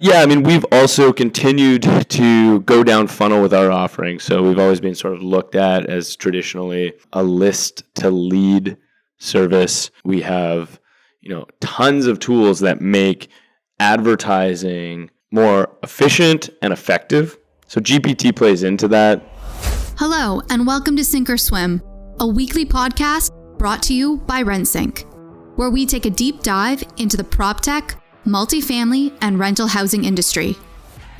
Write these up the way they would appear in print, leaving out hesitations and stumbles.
Yeah, I mean, we've also continued to go down funnel with our offering. So we've always been sort of looked at as traditionally a list to lead service. We have, tons of tools that make advertising more efficient and effective. So GPT plays into that. Hello, and welcome to Sink or Swim, a weekly podcast brought to you by Rentsync, where we take a deep dive into the PropTech, multifamily, and rental housing industry.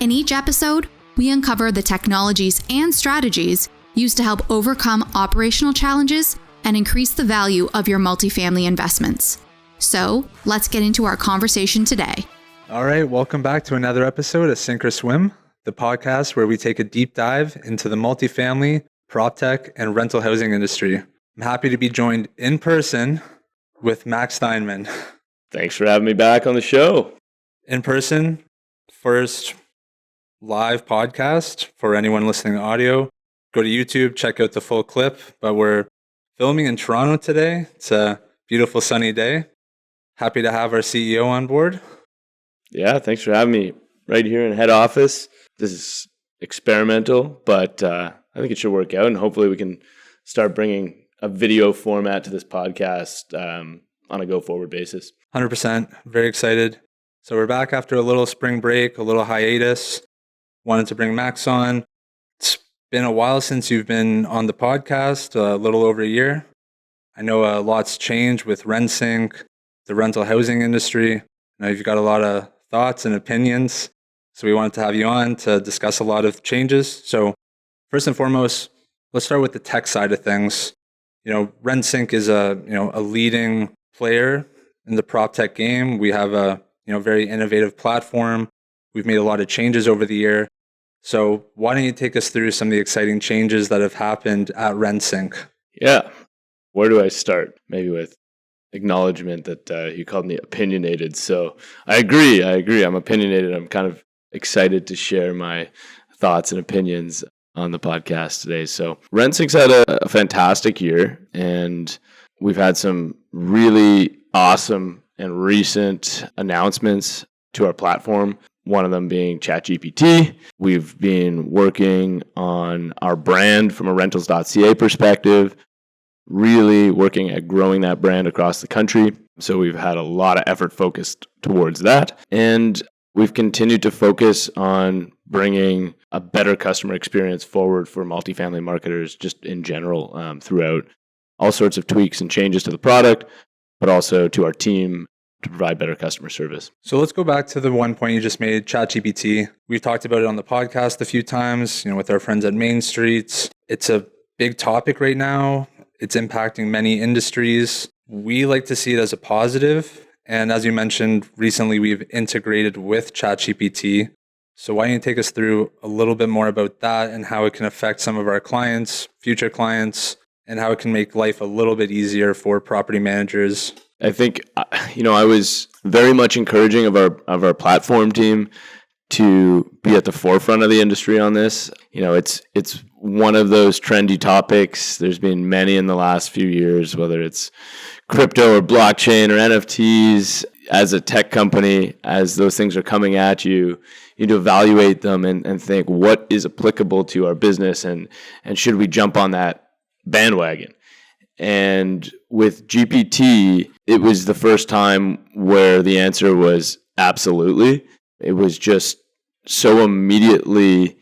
In each episode, we uncover the technologies and strategies used to help overcome operational challenges and increase the value of your multifamily investments. So, let's get into our conversation today. All right, welcome back to another episode of Sink or Swim, the podcast where we take a deep dive into the multifamily, PropTech, and rental housing industry. I'm happy to be joined in person with Max Steinman. Thanks for having me back on the show. In person, first live podcast for anyone listening to audio. Go to YouTube, check out the full clip, but we're filming in Toronto today. It's a beautiful sunny day. Happy to have our CEO on board. Yeah, thanks for having me right here in head office. This is experimental, but I think it should work out, and hopefully we can start bringing a video format to this podcast on a go-forward basis. 100%. Very excited. So we're back after a little spring break, a little hiatus. Wanted to bring Max on. It's been a while since you've been on the podcast, a little over a year. I know a lot's changed with Rentsync, the rental housing industry. I know you've got a lot of thoughts and opinions. So we wanted to have you on to discuss a lot of changes. So first and foremost, let's start with the tech side of things. Rentsync is a leading player in the PropTech game. We have a very innovative platform. We've made a lot of changes over the year. So why don't you take us through some of the exciting changes that have happened at Rentsync? Yeah. Where do I start? Maybe with acknowledgement that you called me opinionated. So I agree. I'm opinionated. I'm kind of excited to share my thoughts and opinions on the podcast today. So Rentsync's had a fantastic year, and we've had some really awesome and recent announcements to our platform, one of them being ChatGPT. We've been working on our brand from a Rentals.ca perspective, really working at growing that brand across the country. So we've had a lot of effort focused towards that. And we've continued to focus on bringing a better customer experience forward for multifamily marketers just in general throughout all sorts of tweaks and changes to the product, but also to our team to provide better customer service. So let's go back to the one point you just made, ChatGPT. We've talked about it on the podcast a few times, with our friends at Main Street. It's a big topic right now. It's impacting many industries. We like to see it as a positive. And as you mentioned, recently we've integrated with ChatGPT. So why don't you take us through a little bit more about that and how it can affect some of our clients, future clients, and how it can make life a little bit easier for property managers? I think, I was very much encouraging of our platform team to be at the forefront of the industry on this. It's one of those trendy topics. There's been many in the last few years, whether it's crypto or blockchain or NFTs. As a tech company, as those things are coming at you, you need to evaluate them and think what is applicable to our business and should we jump on that bandwagon. And with GPT, it was the first time where the answer was absolutely. It was just so immediately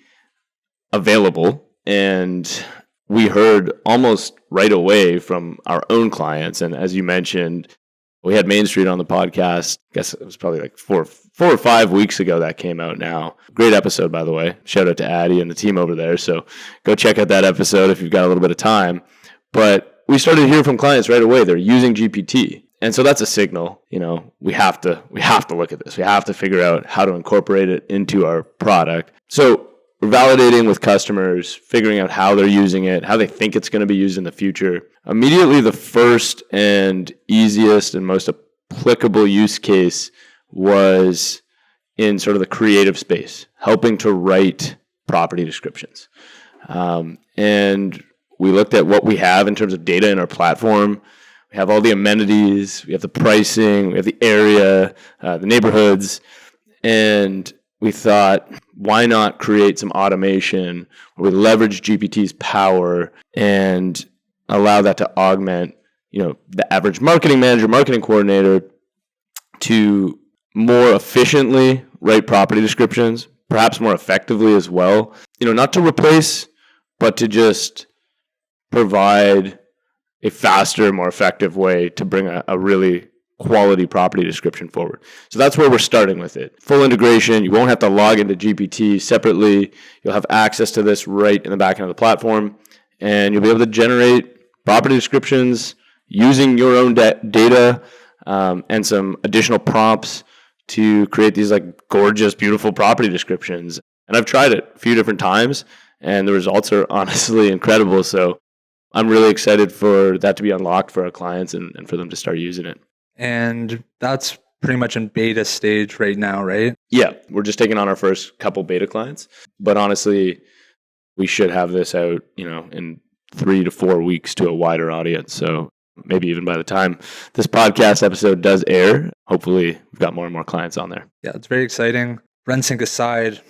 available. And we heard almost right away from our own clients. And as you mentioned, we had Main Street on the podcast. I guess it was probably like four or 5 weeks ago that came out now. Great episode, by the way. Shout out to Addie and the team over there. So go check out that episode if you've got a little bit of time. But we started to hear from clients right away. They're using GPT. And so that's a signal, we have to look at this. We have to figure out how to incorporate it into our product. So we're validating with customers, figuring out how they're using it, how they think it's going to be used in the future. Immediately, the first and easiest and most applicable use case was in sort of the creative space, helping to write property descriptions. And we looked at what we have in terms of data in our platform. We have all the amenities, we have the pricing, we have the area, the neighborhoods, and we thought, why not create some automation where we leverage GPT's power and allow that to augment, the average marketing manager, marketing coordinator to more efficiently write property descriptions, perhaps more effectively as well. Not to replace, but to just provide a faster, more effective way to bring a really quality property description forward. So that's where we're starting with it. Full integration. You won't have to log into GPT separately. You'll have access to this right in the back end of the platform, and you'll be able to generate property descriptions using your own data and some additional prompts to create these gorgeous, beautiful property descriptions. And I've tried it a few different times, and the results are honestly incredible. So I'm really excited for that to be unlocked for our clients and for them to start using it. And that's pretty much in beta stage right now, right? Yeah, we're just taking on our first couple beta clients. But honestly, we should have this out, in 3 to 4 weeks to a wider audience. So maybe even by the time this podcast episode does air, hopefully we've got more and more clients on there. Yeah, it's very exciting. Rentsync aside,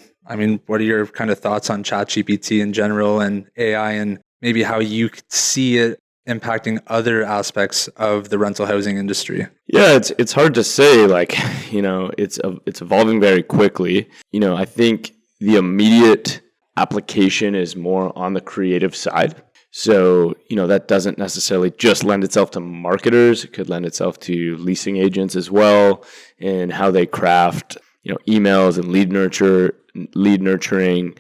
what are your kind of thoughts on ChatGPT in general and AI, and maybe how you see it impacting other aspects of the rental housing industry? Yeah, it's hard to say. It's evolving very quickly. I think the immediate application is more on the creative side. So, that doesn't necessarily just lend itself to marketers. It could lend itself to leasing agents as well, and how they craft, emails and lead nurturing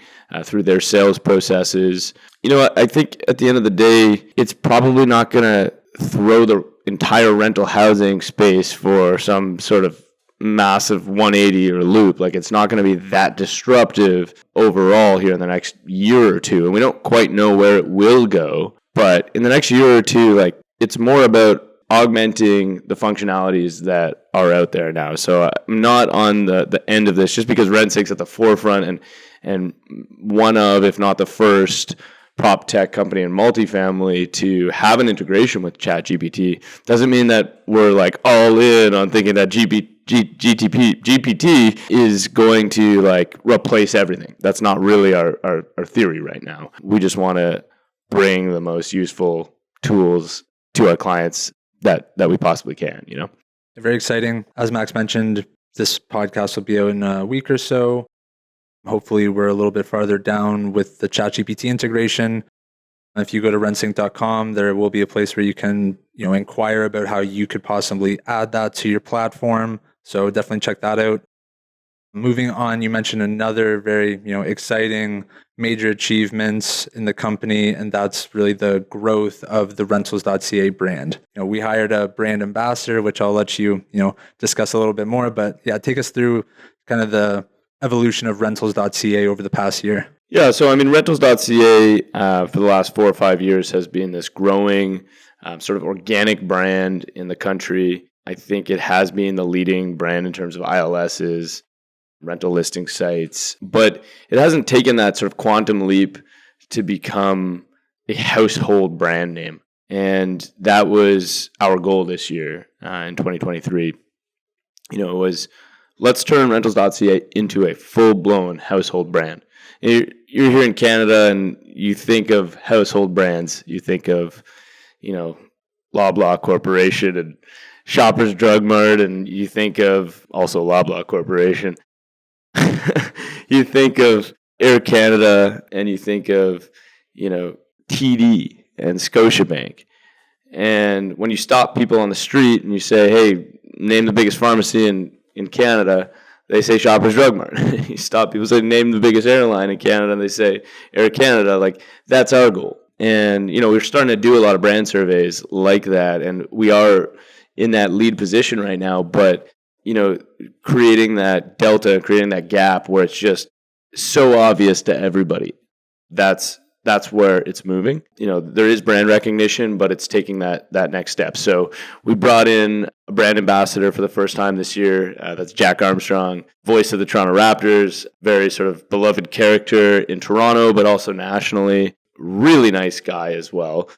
through their sales processes. I think at the end of the day, it's probably not going to throw the entire rental housing space for some sort of massive 180 or loop. It's not going to be that disruptive overall here in the next year or two. And we don't quite know where it will go. But in the next year or two, it's more about augmenting the functionalities that are out there now. So I'm not on the end of this just because Rentsync's at the forefront and one of, if not the first, prop tech company in multifamily to have an integration with ChatGPT doesn't mean that we're all in on thinking that GPT is going to replace everything. That's not really our theory right now. We just want to bring the most useful tools to our clients that we possibly can, Very exciting. As Max mentioned, this podcast will be out in a week or so. Hopefully we're a little bit farther down with the ChatGPT integration. If you go to Rentsync.com, there will be a place where you can, inquire about how you could possibly add that to your platform. So definitely check that out. Moving on, you mentioned another very, exciting major achievements in the company, and that's really the growth of the Rentals.ca brand. We hired a brand ambassador, which I'll let you, discuss a little bit more. But yeah, take us through kind of the evolution of Rentals.ca over the past year. Yeah, so Rentals.ca for the last 4 or 5 years has been this growing sort of organic brand in the country. I think it has been the leading brand in terms of ILSs, rental listing sites, but it hasn't taken that sort of quantum leap to become a household brand name. And that was our goal this year in 2023. It was, let's turn Rentals.ca into a full-blown household brand. You're here in Canada and you think of household brands. You think of, Loblaw Corporation and Shoppers Drug Mart, and you think of also Loblaw Corporation. You think of Air Canada, and you think of, TD and Scotiabank. And when you stop people on the street and you say, hey, name the biggest pharmacy in Canada, they say Shoppers Drug Mart. You stop people, say name the biggest airline in Canada, and they say Air Canada. That's our goal. And, we're starting to do a lot of brand surveys like that, and we are in that lead position right now, but, creating that delta, creating that gap where it's just so obvious to everybody. That's where it's moving. There is brand recognition, but it's taking that next step. So we brought in a brand ambassador for the first time this year. That's Jack Armstrong, voice of the Toronto Raptors, very sort of beloved character in Toronto, but also nationally. Really nice guy as well.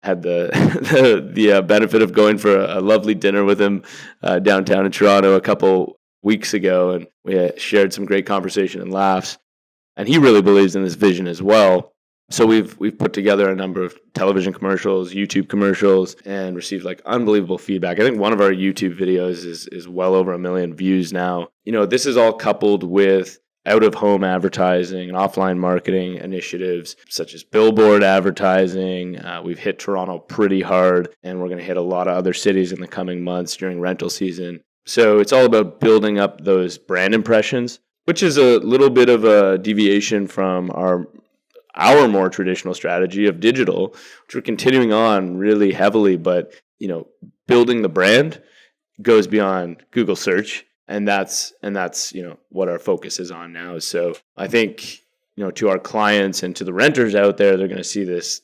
Had the benefit of going for a lovely dinner with him downtown in Toronto a couple weeks ago, and we shared some great conversation and laughs. And he really believes in this vision as well. So we've put together a number of television commercials, YouTube commercials, and received like unbelievable feedback. I think one of our YouTube videos is well over 1 million views now. This is all coupled with out-of-home advertising and offline marketing initiatives such as billboard advertising. We've hit Toronto pretty hard, and we're going to hit a lot of other cities in the coming months during rental season. So it's all about building up those brand impressions, which is a little bit of a deviation from our more traditional strategy of digital, which we're continuing on really heavily. But, building the brand goes beyond Google search. And that's what our focus is on now. So I think, to our clients and to the renters out there, they're going to see this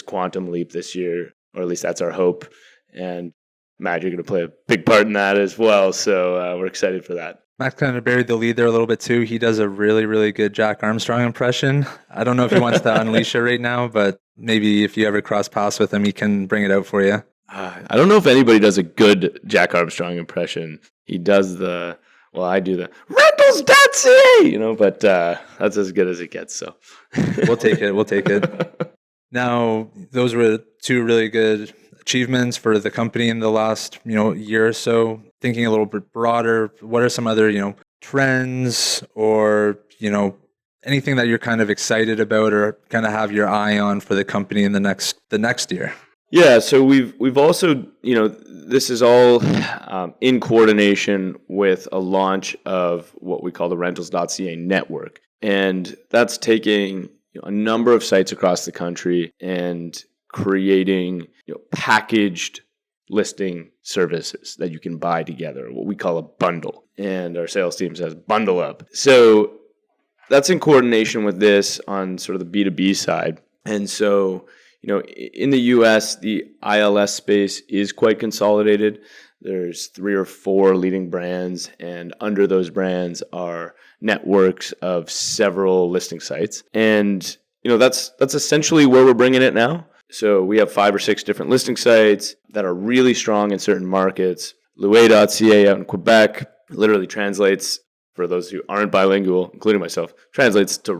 quantum leap this year, or at least that's our hope. And Matt, you're going to play a big part in that as well. So we're excited for that. Max kind of buried the lead there a little bit too. He does a really, really good Jack Armstrong impression. I don't know if he wants to unleash it right now, but maybe if you ever cross paths with him, he can bring it out for you. I don't know if anybody does a good Jack Armstrong impression. He does I do the Rentals.ca, but that's as good as it gets. So We'll take it. Now, those were two really good achievements for the company in the last, year or so. Thinking a little bit broader, what are some other, trends or, anything that you're kind of excited about or kind of have your eye on for the company in the next year? Yeah, so we've also, this is all in coordination with a launch of what we call the Rentals.ca network. And that's taking a number of sites across the country and creating packaged listing services that you can buy together, what we call a bundle. And our sales team says bundle up. So that's in coordination with this on sort of the B2B side. And so, in the US, the ILS space is quite consolidated. There's 3 or 4 leading brands, and under those brands are networks of several listing sites. And, that's essentially where we're bringing it now. So we have 5 or 6 different listing sites that are really strong in certain markets. Louis.ca out in Quebec literally translates, for those who aren't bilingual, including myself, translates to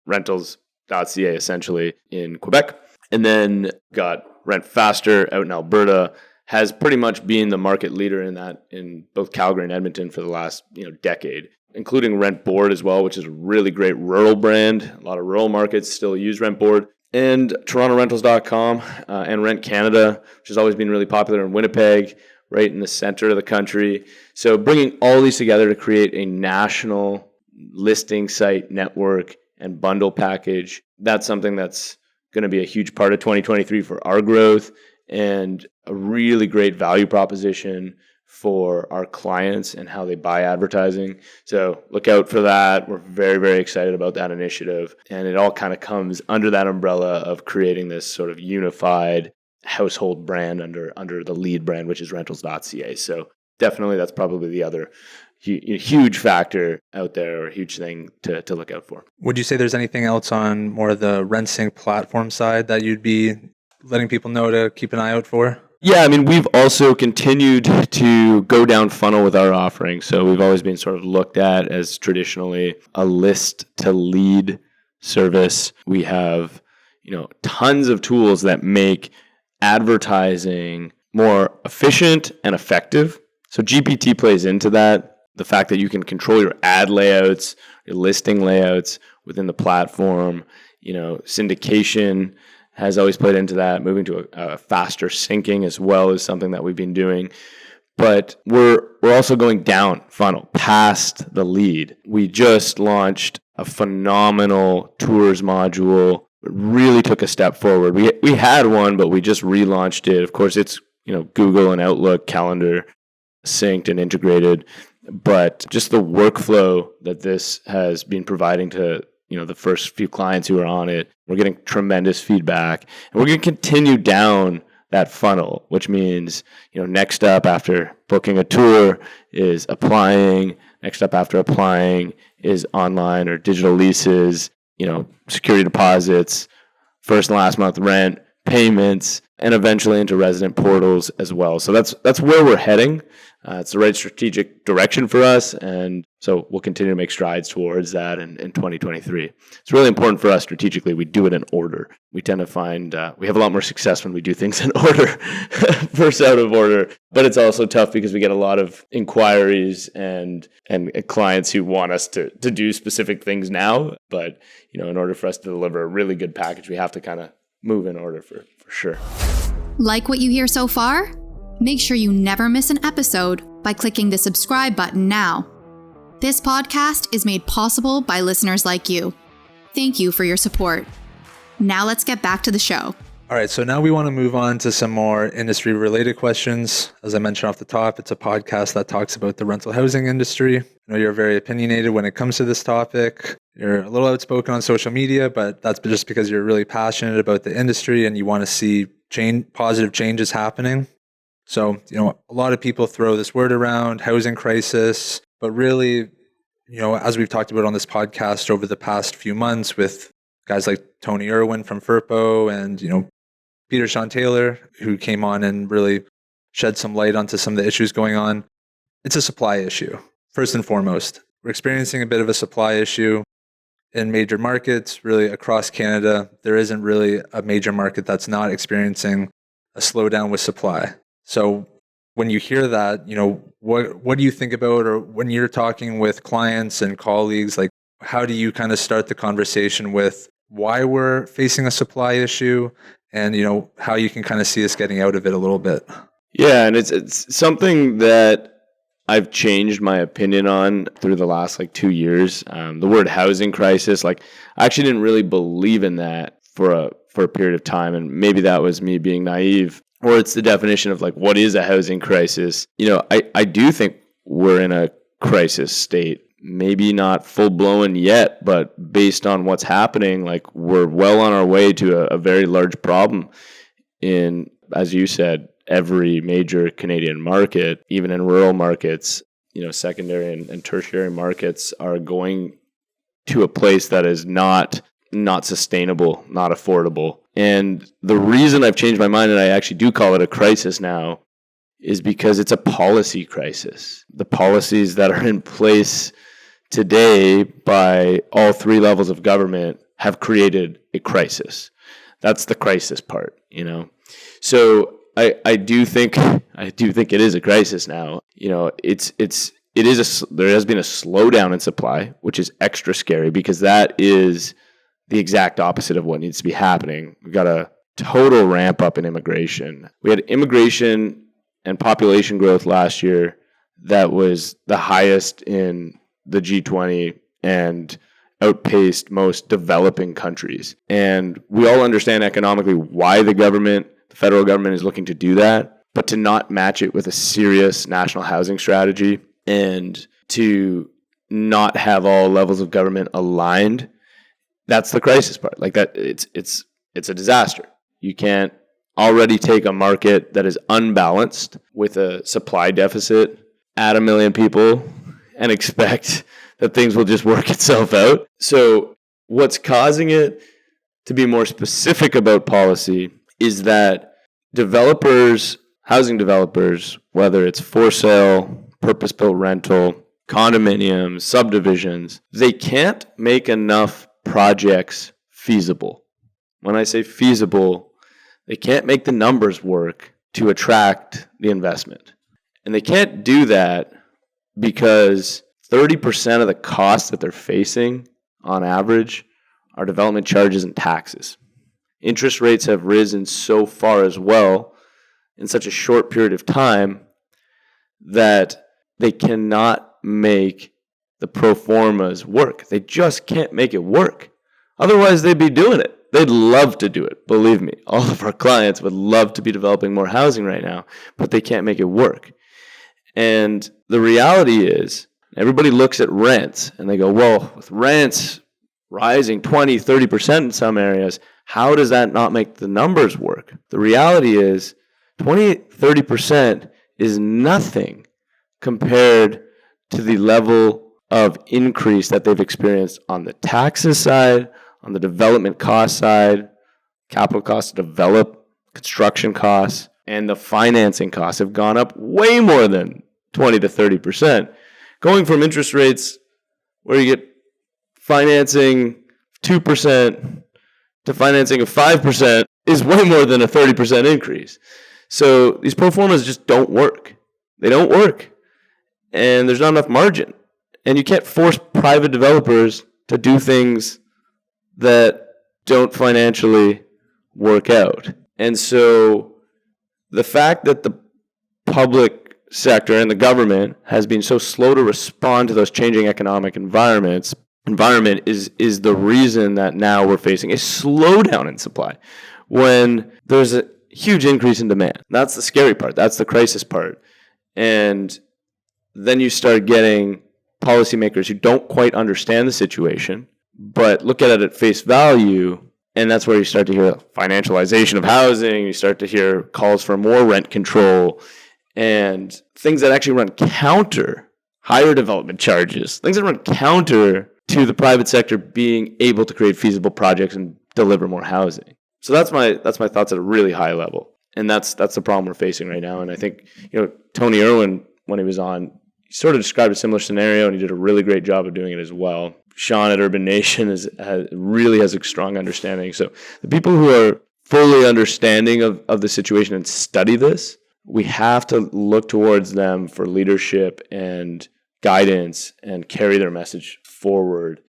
rentals.ca essentially in Quebec. And then got Rent Faster out in Alberta, has pretty much been the market leader in that in both Calgary and Edmonton for the last decade, including Rent Board as well, which is a really great rural brand. A lot of rural markets still use Rent Board. And TorontoRentals.com and Rent Canada, which has always been really popular in Winnipeg, right in the center of the country. So bringing all these together to create a national listing site network and bundle package, that's something that's going to be a huge part of 2023 for our growth and a really great value proposition for our clients and how they buy advertising. So look out for that. We're very, very excited about that initiative. And it all kind of comes under that umbrella of creating this sort of unified household brand under the lead brand, which is Rentals.ca. So definitely that's probably the other huge factor out there, or a huge thing to look out for. Would you say there's anything else on more of the Rentsync platform side that you'd be letting people know to keep an eye out for? Yeah, I mean, we've also continued to go down funnel with our offering. So we've always been sort of looked at as traditionally a list to lead service. We have, tons of tools that make advertising more efficient and effective. So GPT plays into that. The fact that you can control your ad layouts, your listing layouts within the platform, syndication has always played into that. Moving to a faster syncing as well is something that we've been doing. But we're also going down funnel, past the lead. We just launched a phenomenal tours module. It really took a step forward. We had one, but we just relaunched it. Of course, it's Google and Outlook calendar synced and integrated. But just the workflow that this has been providing to the first few clients who are on it, we're getting tremendous feedback, and we're going to continue down that funnel, which means next up after booking a tour is applying. Next up after applying is online or digital leases, security deposits, first and last month rent, payments, and eventually into resident portals as well. So that's where we're heading. It's the right strategic direction for us, and so we'll continue to make strides towards that in 2023. It's really important for us strategically. We do it in order. We tend to find we have a lot more success when we do things in order versus out of order. But it's also tough because we get a lot of inquiries and clients who want us to do specific things now. But in order for us to deliver a really good package, we have to kind of move in order for sure. Like what you hear so far? Make sure you never miss an episode by clicking the subscribe button now. This podcast is made possible by listeners like you. Thank you for your support. Now let's get back to the show. All right, so now we want to move on to some more industry-related questions. As I mentioned off the top, it's a podcast that talks about the rental housing industry. I know you're very opinionated when it comes to this topic. You're a little outspoken on social media, but that's just because you're really passionate about the industry and you want to see positive changes happening. So, a lot of people throw this word around, housing crisis, but really, as we've talked about on this podcast over the past few months with guys like Tony Irwin from FERPO and, Peter Sean Taylor, who came on and really shed some light onto some of the issues going on, it's a supply issue. First and foremost, we're experiencing a bit of a supply issue in major markets, really across Canada. There isn't really a major market that's not experiencing a slowdown with supply. So when you hear that, what do you think about, or when you're talking with clients and colleagues, like how do you kind of start the conversation with why we're facing a supply issue and, how you can kind of see us getting out of it a little bit? Yeah, and it's something that I've changed my opinion on through the last 2 years. The word housing crisis, I actually didn't really believe in that for a period of time, and maybe that was me being naive. Or it's the definition of what is a housing crisis. I do think we're in a crisis state. Maybe not full blown yet, but based on what's happening, we're well on our way to a very large problem in, as you said, every major Canadian market, even in rural markets. Secondary and tertiary markets are going to a place that is not sustainable, not affordable. And the reason I've changed my mind, and I actually do call it a crisis now, is because it's a policy crisis. The policies that are in place today by all three levels of government have created a crisis. That's the crisis part, So I do think it is a crisis now. There has been a slowdown in supply, which is extra scary because that is the exact opposite of what needs to be happening. We've got a total ramp up in immigration. We had immigration and population growth last year that was the highest in the G20 and outpaced most developing countries. And we all understand economically why the federal government is looking to do that, but to not match it with a serious national housing strategy and to not have all levels of government aligned, that's the crisis part. It's a disaster. You can't already take a market that is unbalanced with a supply deficit, add 1 million people, and expect that things will just work itself out. So what's causing it, to be more specific about policy, is that housing developers, whether it's for sale, purpose-built rental, condominiums, subdivisions, they can't make enough projects feasible. When I say feasible, they can't make the numbers work to attract the investment. And they can't do that because 30% of the costs that they're facing on average are development charges and taxes. Interest rates have risen so far as well in such a short period of time that they cannot make the pro formas work. They just can't make it work. Otherwise, they'd be doing it. They'd love to do it. Believe me, all of our clients would love to be developing more housing right now, but they can't make it work. And the reality is, everybody looks at rents and they go, well, with rents rising 20, 30% in some areas, how does that not make the numbers work? The reality is 20, 30% is nothing compared to the level of increase that they've experienced on the taxes side, on the development cost side, capital cost to develop construction costs, and the financing costs have gone up way more than 20 to 30%. Going from interest rates where you get financing 2% to financing of 5% is way more than a 30% increase. So these pro formas just don't work. They don't work. And there's not enough margin. And you can't force private developers to do things that don't financially work out. And so the fact that the public sector and the government has been so slow to respond to those changing economic environment is the reason that now we're facing a slowdown in supply when there's a huge increase in demand. That's the scary part. That's the crisis part. And then you start getting policymakers who don't quite understand the situation, but look at it at face value. And that's where you start to hear financialization of housing. You start to hear calls for more rent control and things that actually run counter higher development charges, things that run counter to the private sector being able to create feasible projects and deliver more housing. So that's my thoughts at a really high level. And that's the problem we're facing right now. And I think, Tony Irwin, when he was on, he sort of described a similar scenario, and he did a really great job of doing it as well. Sean at Urban Nation really has a strong understanding. So the people who are fully understanding of the situation and study this, we have to look towards them for leadership and guidance and carry their message forward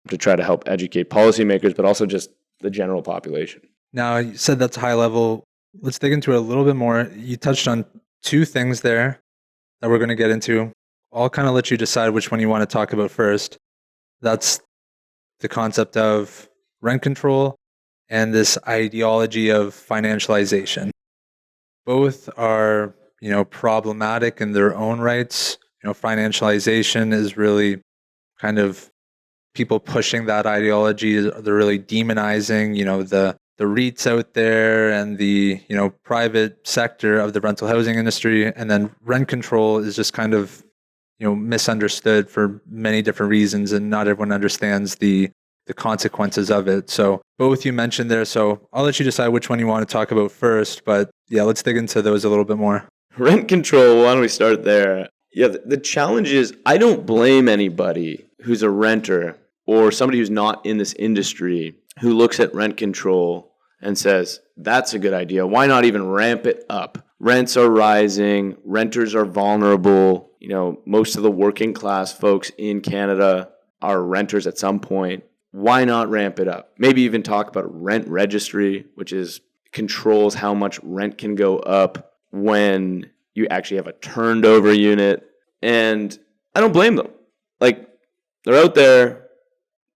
to try to help educate policymakers, but also just the general population. Now, you said that's high level. Let's dig into it a little bit more. You touched on two things there that we're going to get into. I'll kind of let you decide which one you want to talk about first. That's the concept of rent control and this ideology of financialization. Both are, problematic in their own rights. Financialization is really kind of people pushing that ideology. They're really demonizing, the REITs out there and the, private sector of the rental housing industry. And then rent control is just kind of, misunderstood for many different reasons, and not everyone understands the consequences of it. So both you mentioned there. So I'll let you decide which one you want to talk about first. But yeah, let's dig into those a little bit more. Rent control, why don't we start there? Yeah, the challenge is I don't blame anybody who's a renter or somebody who's not in this industry who looks at rent control and says, that's a good idea. Why not even ramp it up? Rents are rising. Renters are vulnerable. Most of the working class folks in Canada are renters at some point. Why not ramp it up? Maybe even talk about a rent registry, which controls how much rent can go up when you actually have a turned over unit. And I don't blame them. They're out there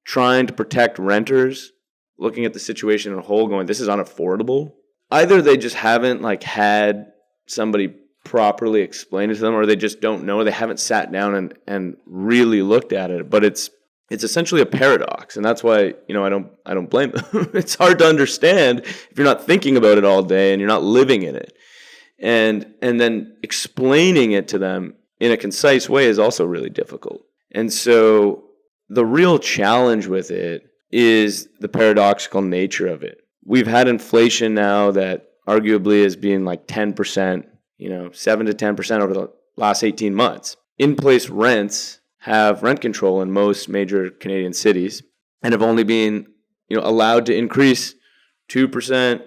trying to protect renters, looking at the situation in a whole, going, this is unaffordable. Either they just haven't had somebody properly explain it to them, or they just don't know. They haven't sat down and really looked at it. But it's essentially a paradox, and that's why I don't blame them. It's hard to understand if you're not thinking about it all day and you're not living in it, and then explaining it to them in a concise way is also really difficult. And so the real challenge with it is the paradoxical nature of it. We've had inflation now that arguably is being 10%, 7 to 10% over the last 18 months. In-place rents have rent control in most major Canadian cities and have only been, allowed to increase 2%,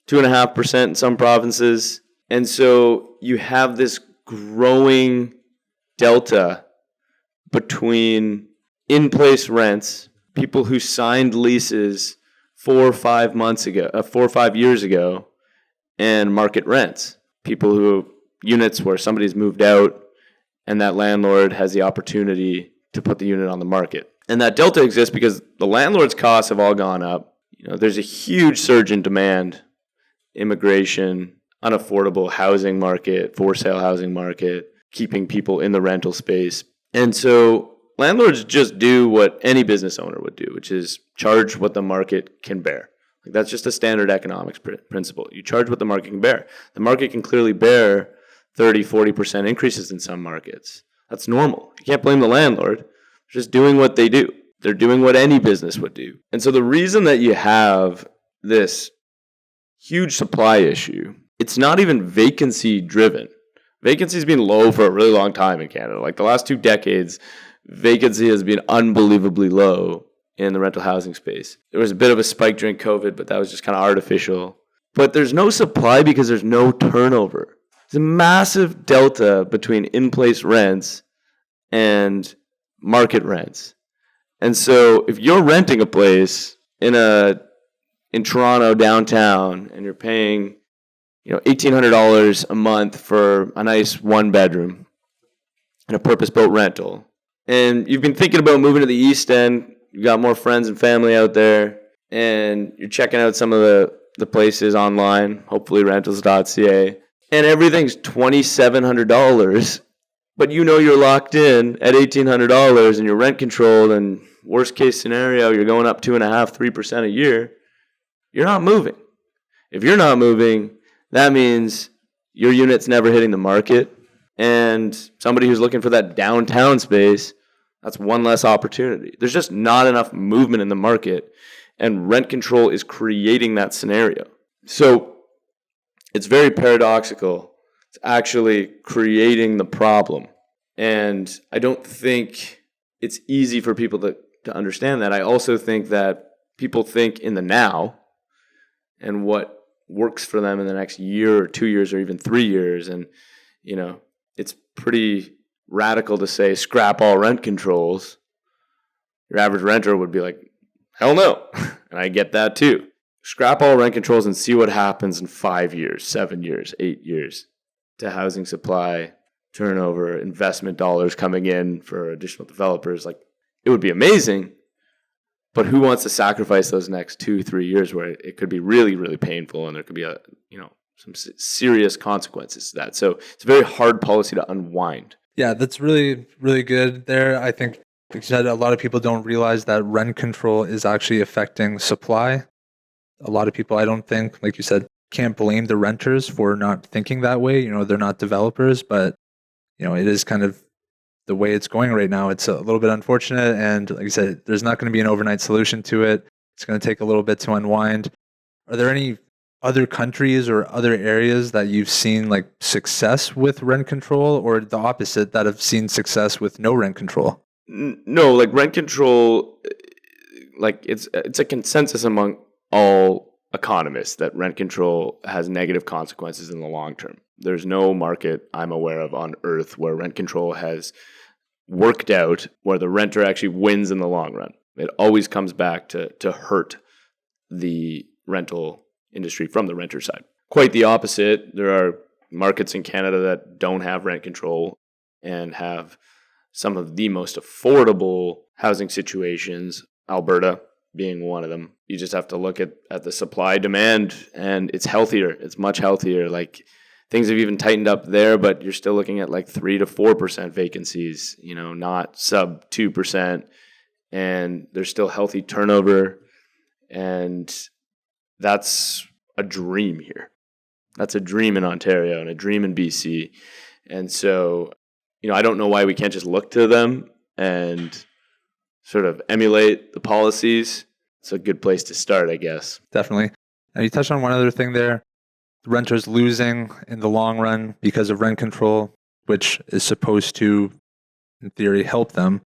2.5% in some provinces. And so you have this growing delta between in-place rents, people who signed leases 4 or 5 years ago, and market rents, units where somebody's moved out and that landlord has the opportunity to put the unit on the market. And that delta exists because the landlord's costs have all gone up. There's a huge surge in demand, immigration, unaffordable housing market, for sale housing market, keeping people in the rental space. And so landlords just do what any business owner would do, which is charge what the market can bear. That's just a standard economics principle. You charge what the market can bear. The market can clearly bear 30, 40% increases in some markets. That's normal. You can't blame the landlord. They're just doing what they do. They're doing what any business would do. And so the reason that you have this huge supply issue. It's not even vacancy driven. Vacancy's been low for a really long time in Canada. Like the last 2 decades, vacancy has been unbelievably low in the rental housing space. There was a bit of a spike during COVID, but that was just kind of artificial. But there's no supply because there's no turnover. There's a massive delta between in-place rents and market rents. And so if you're renting a place in Toronto downtown and you're paying $1,800 a month for a nice 1-bedroom and a purpose-built rental, and you've been thinking about moving to the East End, you got more friends and family out there, and you're checking out some of the places online, hopefully Rentals.ca, and everything's $2,700, but you're locked in at $1,800 and you're rent controlled, and worst case scenario, you're going up 2.5-3% a year. You're not moving. If you're not moving, that means your unit's never hitting the market, and somebody who's looking for that downtown space, that's one less opportunity. There's just not enough movement in the market, and rent control is creating that scenario. So it's very paradoxical. It's actually creating the problem. And I don't think it's easy for people to understand that. I also think that people think in the now and what works for them in the next year or 2 years or even 3 years. And, it's pretty radical to say scrap all rent controls. Your average renter would be like, hell no. And I get that too. Scrap all rent controls and see what happens in 5 years, 7 years, 8 years to housing supply, turnover, investment dollars coming in for additional developers. Like, it would be amazing, but who wants to sacrifice those next 2-3 years where it could be really, really painful and there could be some serious consequences to that. So it's a very hard policy to unwind. Yeah, that's really, really good there. I think, like you said, a lot of people don't realize that rent control is actually affecting supply. A lot of people, I don't think, like you said, can't blame the renters for not thinking that way. They're not developers, but, it is kind of the way it's going right now. It's a little bit unfortunate. And like I said, there's not going to be an overnight solution to it. It's going to take a little bit to unwind. Are there any other countries or other areas that you've seen like success with rent control, or the opposite, that have seen success with no rent control? No, like rent control, like it's a consensus among all economists that rent control has negative consequences in the long term. There's no market I'm aware of on earth where rent control has worked out, where the renter actually wins in the long run. It always comes back to hurt the rental industry from the renter side. Quite the opposite. There are markets in Canada that don't have rent control and have some of the most affordable housing situations, Alberta being one of them. You just have to look at the supply demand, and it's healthier. It's much healthier. Like, things have even tightened up there, but you're still looking at like 3 to 4% vacancies, not sub 2%. And there's still healthy turnover. And that's a dream here. That's a dream in Ontario and a dream in BC. And so, I don't know why we can't just look to them and sort of emulate the policies. It's a good place to start, I guess. Definitely. Now, you touched on one other thing there. The renters losing in the long run because of rent control, which is supposed to, in theory, help them.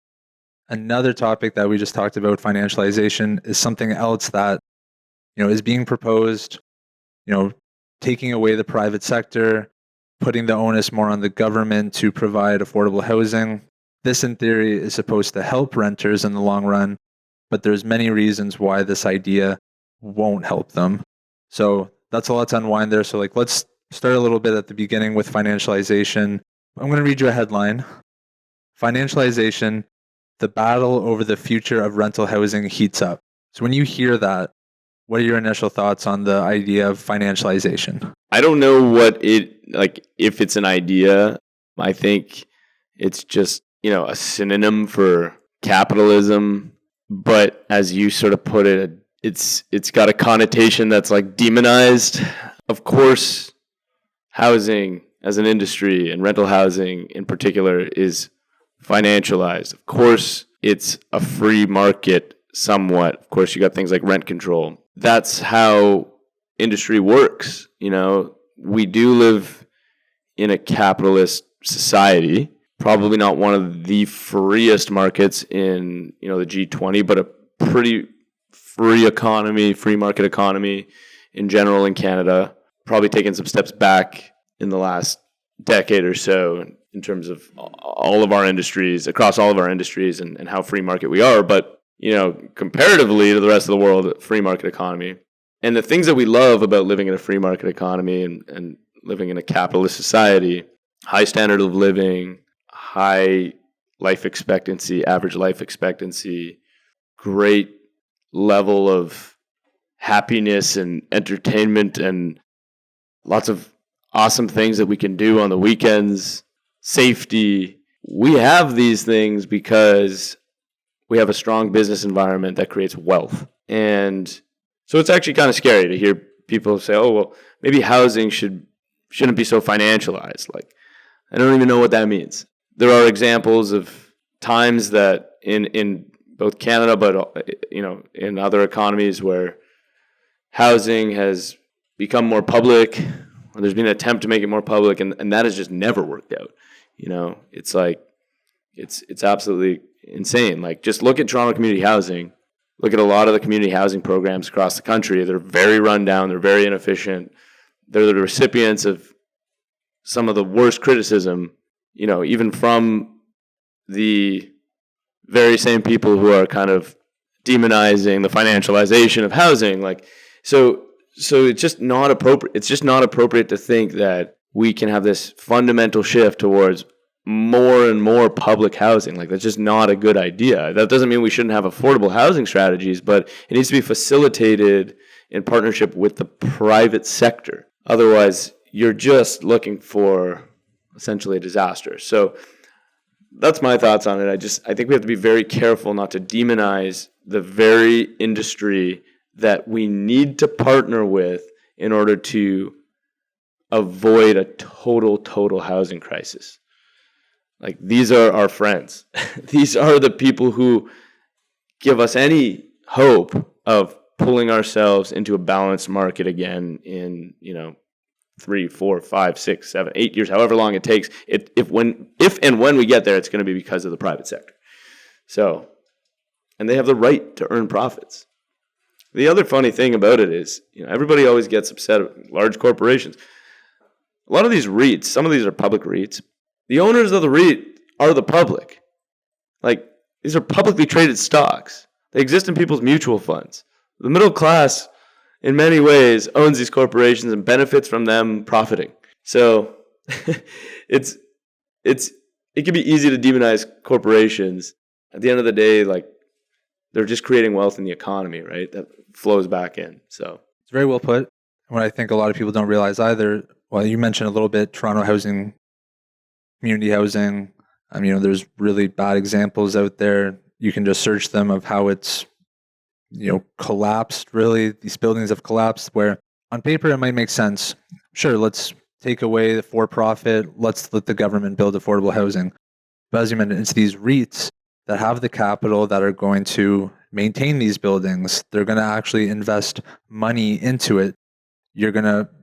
Another topic that we just talked about, financialization, is something else that, is being proposed, taking away the private sector, putting the onus more on the government to provide affordable housing. This, in theory, is supposed to help renters in the long run, but there's many reasons why this idea won't help them. So that's a lot to unwind there. So let's start a little bit at the beginning with financialization. I'm going to read you a headline. Financialization, the battle over the future of rental housing heats up. So when you hear that, what are your initial thoughts on the idea of financialization? I don't know if it's an idea. I think it's just, a synonym for capitalism. But as you sort of put it, it's got a connotation that's like demonized. Of course, housing as an industry and rental housing in particular is financialized. Of course, it's a free market somewhat. Of course, you got things like rent control. That's how industry works. We do live in a capitalist society, probably not one of the freest markets in, the G20, but a pretty free market economy in general in Canada, probably taken some steps back in the last decade or so in terms of all of our industries, across all of our industries and how free market we are. But, comparatively to the rest of the world, free market economy. And the things that we love about living in a free market economy and living in a capitalist society, high standard of living, high life expectancy, average life expectancy, great level of happiness and entertainment and lots of awesome things that we can do on the weekends, safety. We have these things because we have a strong business environment that creates wealth. And so it's actually kind of scary to hear people say, oh, well, maybe housing shouldn't be so financialized. Like, I don't even know what that means. There are examples of times that in both Canada, but in other economies where housing has become more public, or there's been an attempt to make it more public, and that has just never worked out. It's like it's absolutely insane. Like, just look at Toronto Community Housing. Look at a lot of the community housing programs across the country. They're very run down. They're very inefficient. They're the recipients of some of the worst criticism, even from the very same people who are kind of demonizing the financialization of housing. Like, so it's just not appropriate. It's just not appropriate to think that we can have this fundamental shift towards more and more public housing. Like, that's just not a good idea. That doesn't mean we shouldn't have affordable housing strategies, but it needs to be facilitated in partnership with the private sector. Otherwise, you're just looking for essentially a disaster. So that's my thoughts on it. I think we have to be very careful not to demonize the very industry that we need to partner with in order to avoid a total housing crisis. Like, these are our friends. These are the people who give us any hope of pulling ourselves into a balanced market again in, 3, 4, 5, 6, 7, 8 years, however long it takes. If and when we get there, it's going to be because of the private sector. So, and they have the right to earn profits. The other funny thing about it is, everybody always gets upset at large corporations. A lot of these REITs, some of these are public REITs. The owners of the REIT are the public. Like, these are publicly traded stocks. They exist in people's mutual funds. The middle class, in many ways, owns these corporations and benefits from them profiting. So it can be easy to demonize corporations. At the end of the day, like, they're just creating wealth in the economy, right? That flows back in. So It's very well put. What I think a lot of people don't realize either, well, you mentioned a little bit Toronto housing, community housing. There's really bad examples out there. You can just search them of how it's, collapsed, really. These buildings have collapsed where on paper it might make sense. Sure, let's take away the for-profit. Let's let the government build affordable housing. But as you mentioned, it's these REITs that have the capital that are going to maintain these buildings. They're going to actually invest money into it.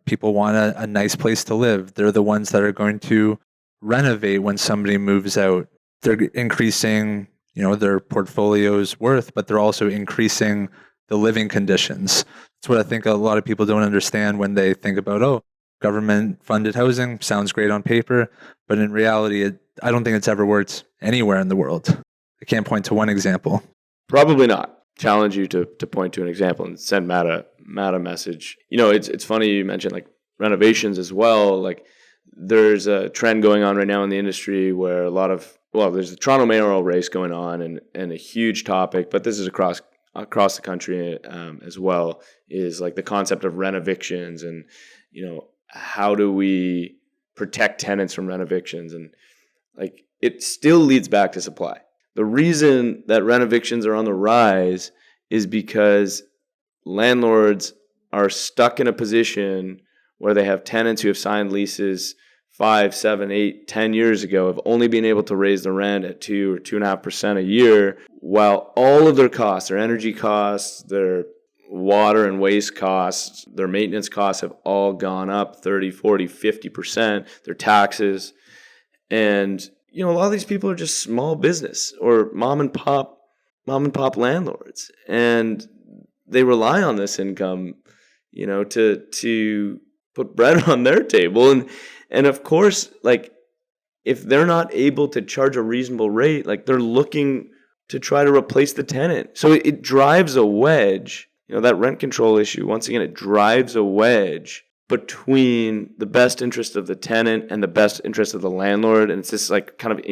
People want a nice place to live. They're the ones that are going to renovate when somebody moves out. They're increasing, their portfolio's worth, but they're also increasing the living conditions. That's what I think a lot of people don't understand when they think about, government funded housing sounds great on paper, but in reality, I don't think it's ever worked anywhere in the world. I can't point to one example. probably not. Challenge you to point to an example and send Matt a message. It's funny you mentioned like renovations as well. Like, there's a trend going on right now in the industry where there's the Toronto mayoral race going on and a huge topic, but this is across the country as well, is like the concept of renovictions and, how do we protect tenants from renovictions? And like, it still leads back to supply. The reason that renovictions are on the rise is because landlords are stuck in a position where they have tenants who have signed leases 5, 7, 8, 10 years ago, have only been able to raise the rent at 2 or 2.5% a year, while all of their costs, their energy costs, their water and waste costs, their maintenance costs have all gone up 30, 40, 50%, their taxes. And, a lot of these people are just small business or mom and pop landlords. And they rely on this income, to put bread on their table. And of course, like, if they're not able to charge a reasonable rate, like, they're looking to try to replace the tenant. So it drives a wedge, that rent control issue. Once again, it drives a wedge between the best interest of the tenant and the best interest of the landlord. And it's this like kind of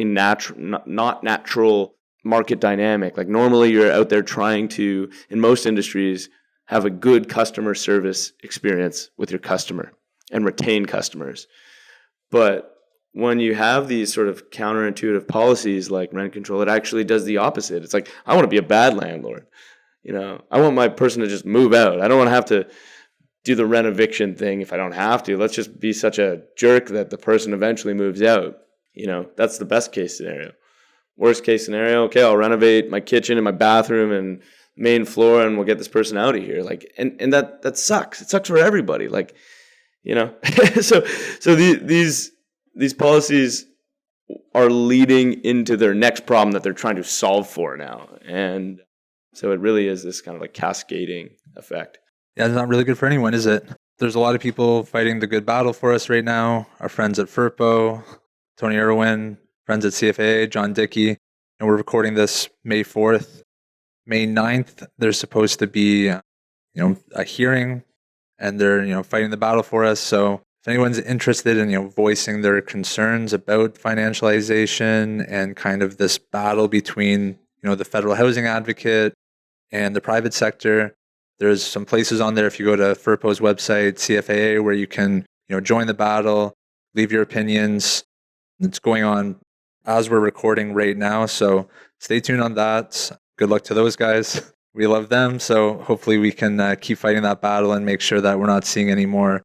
not natural market dynamic. Like, normally you're out there trying to, in most industries, have a good customer service experience with your customer and retain customers. But when you have these sort of counterintuitive policies like rent control, it actually does the opposite. It's like, I want to be a bad landlord. I want my person to just move out. I don't want to have to do the rent eviction thing if I don't have to. Let's just be such a jerk that the person eventually moves out. That's the best case scenario. Worst case scenario, okay, I'll renovate my kitchen and my bathroom and main floor and we'll get this person out of here. Like, and that sucks. It sucks for everybody. Like, so these policies are leading into their next problem that they're trying to solve for now. And so it really is this kind of like cascading effect. Yeah, it's not really good for anyone, is it? There's a lot of people fighting the good battle for us right now. Our friends at FERPO, Tony Irwin, friends at CFA, John Dickey, and we're recording this May 4th. May 9th, there's supposed to be, a hearing, and they're, fighting the battle for us. So if anyone's interested in, voicing their concerns about financialization and kind of this battle between, the federal housing advocate and the private sector, there's some places on there, if you go to FERPO's website, CFAA, where you can, join the battle, leave your opinions. It's going on as we're recording right now. So stay tuned on that. Good luck to those guys. We love them. So hopefully we can keep fighting that battle and make sure that we're not seeing any more,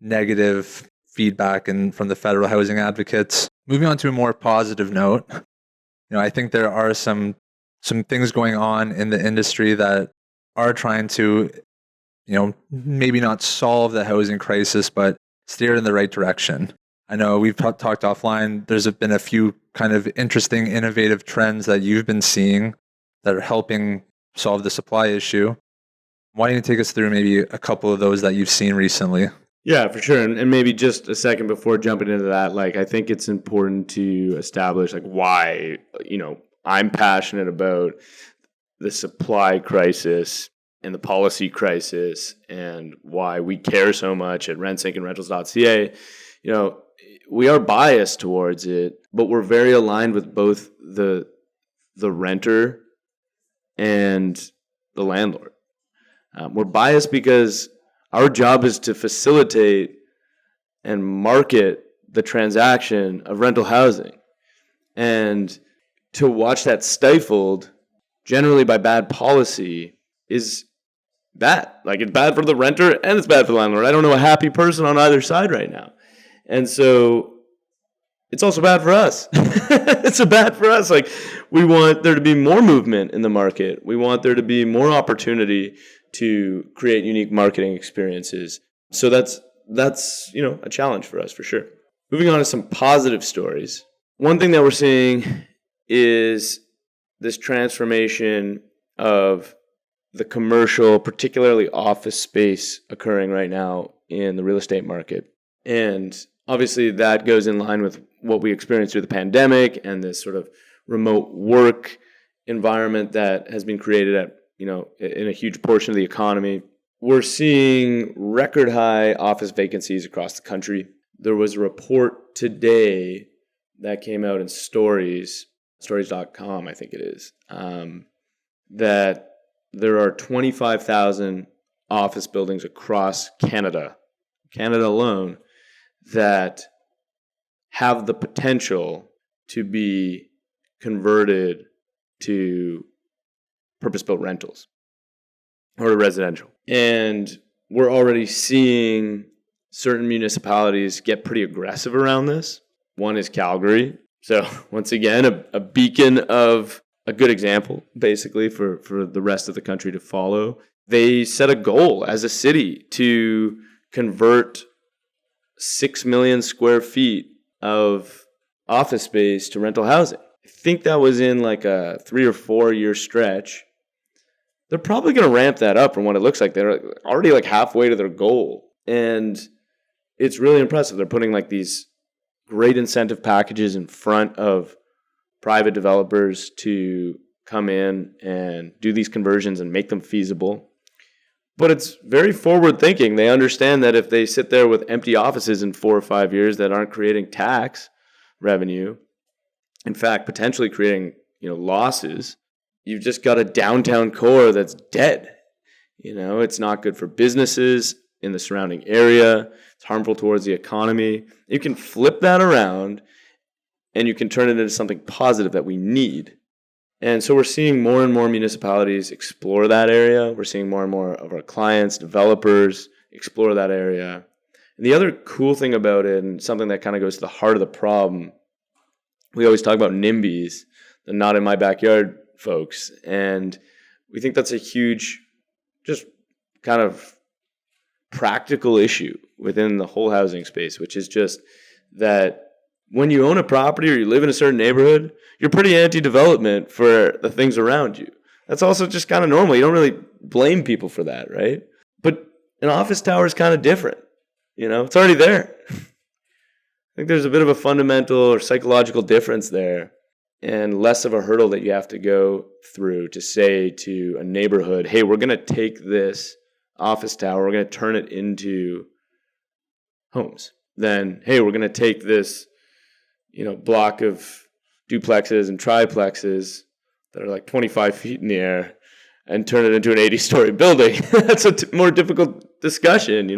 negative feedback from the federal housing advocates. Moving on to a more positive note, I think there are some things going on in the industry that are trying to, maybe not solve the housing crisis, but steer in the right direction. I know we've talked offline. There's been a few kind of interesting, innovative trends that you've been seeing that are helping solve the supply issue. Why don't you take us through maybe a couple of those that you've seen recently? Yeah, for sure. And maybe just a second before jumping into that, like, I think it's important to establish like why, I'm passionate about the supply crisis and the policy crisis and why we care so much at Rentsync and Rentals.ca. We are biased towards it, but we're very aligned with both the renter and the landlord. We're biased because our job is to facilitate and market the transaction of rental housing. And to watch that stifled, generally by bad policy, is bad. Like, it's bad for the renter and it's bad for the landlord. I don't know a happy person on either side right now. And so it's also bad for us. It's bad for us. Like, we want there to be more movement in the market. We want there to be more opportunity to create unique marketing experiences. So that's a challenge for us for sure. Moving on to some positive stories. One thing that we're seeing is this transformation of the commercial, particularly office space, occurring right now in the real estate market. And obviously that goes in line with what we experienced through the pandemic and this sort of remote work environment that has been created at, in a huge portion of the economy. We're seeing record high office vacancies across the country. There was a report today that came out in stories.com, I think it is, that there are 25,000 office buildings across Canada alone, that have the potential to be converted to purpose-built rentals or to residential. And we're already seeing certain municipalities get pretty aggressive around this. One is Calgary. So once again, a beacon of a good example, basically, for the rest of the country to follow. they set a goal as a city to convert 6 million square feet of office space to rental housing. I think that was in like a 3 or 4 year stretch. They're probably going to ramp that up from what it looks like. They're already like halfway to their goal. And it's really impressive. They're putting like these great incentive packages in front of private developers to come in and do these conversions and make them feasible. But it's very forward thinking. They understand that if they sit there with empty offices in 4 or 5 years that aren't creating tax revenue, in fact, potentially creating, losses, you've just got a downtown core that's dead. It's not good for businesses in the surrounding area. It's harmful towards the economy. You can flip that around and you can turn it into something positive that we need. And so we're seeing more and more municipalities explore that area. We're seeing more and more of our clients, developers, explore that area. And the other cool thing about it, and something that kind of goes to the heart of the problem, we always talk about NIMBYs, the not in my backyard folks. And we think that's a huge, just kind of practical issue within the whole housing space, which is just that when you own a property or you live in a certain neighborhood, you're pretty anti-development for the things around you. That's also just kind of normal. You don't really blame people for that, right? But an office tower is kind of different. It's already there. I think there's a bit of a fundamental or psychological difference there, and less of a hurdle that you have to go through to say to a neighborhood, hey, we're going to take this office tower, we're going to turn it into homes. Then, hey, we're going to take this block of duplexes and triplexes that are like 25 feet in the air and turn it into an 80-story building. That's a more difficult discussion,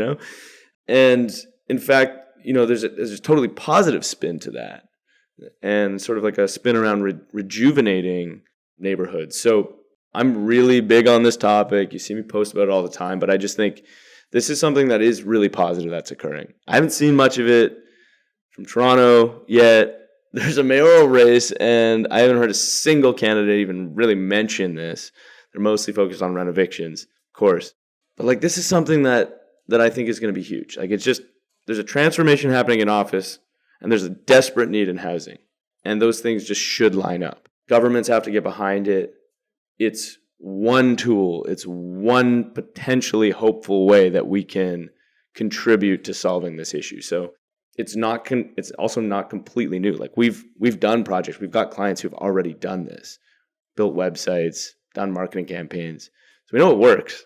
And in fact, there's a totally positive spin to that, and sort of like a spin around rejuvenating neighborhoods. So I'm really big on this topic. You see me post about it all the time, but I just think this is something that is really positive that's occurring. I haven't seen much of it from Toronto yet. There's a mayoral race, and I haven't heard a single candidate even really mention this. They're mostly focused on rent evictions, of course. But this is something that I think is going to be huge. It's just, there's a transformation happening in office, and there's a desperate need in housing. And those things just should line up. Governments have to get behind it. It's one tool. It's one potentially hopeful way that we can contribute to solving this issue. So it's also not completely new. We've done projects. We've got clients who've already done this, built websites, done marketing campaigns. So we know it works,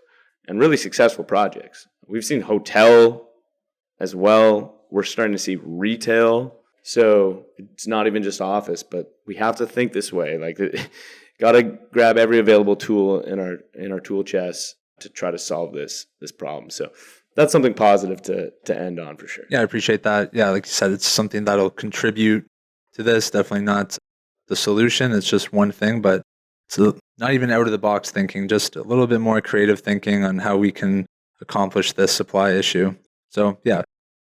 and really successful projects. We've seen hotel as well. We're starting to see retail. So it's not even just office, but we have to think this way. Got to grab every available tool in our tool chest to try to solve this problem. So that's something positive to end on for sure. Yeah, I appreciate that. Yeah, like you said, it's something that'll contribute to this. Definitely not the solution. It's just one thing, but it's not even out of the box thinking, just a little bit more creative thinking on how we can accomplish this supply issue. So yeah,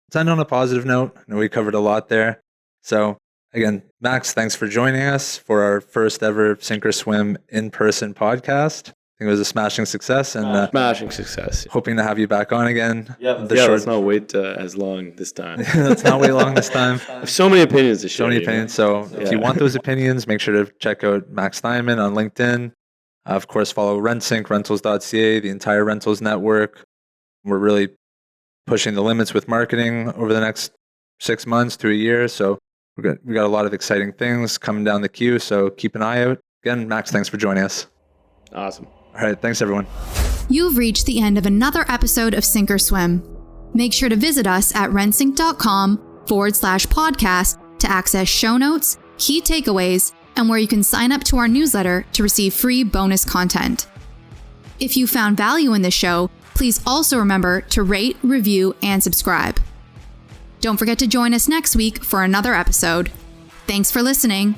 let's end on a positive note. I know we covered a lot there. So again, Max, thanks for joining us for our first ever Sink or Swim in-person podcast. I think it was a smashing success, and smashing success. Hoping to have you back on again. Let's not wait as long this time. Let's not wait long this time. I have so many opinions to share. So many opinions. So if you want those opinions, make sure to check out Max Steinman on LinkedIn. Of course, follow Rentsync, Rentals.ca, the entire rentals network. We're really pushing the limits with marketing over the next 6 months to a year. So we got a lot of exciting things coming down the queue. So keep an eye out. Again, Max, thanks for joining us. Awesome. All right. Thanks, everyone. You've reached the end of another episode of Sink or Swim. Make sure to visit us at rentsync.com/podcast to access show notes, key takeaways, and where you can sign up to our newsletter to receive free bonus content. If you found value in this show, please also remember to rate, review, and subscribe. Don't forget to join us next week for another episode. Thanks for listening.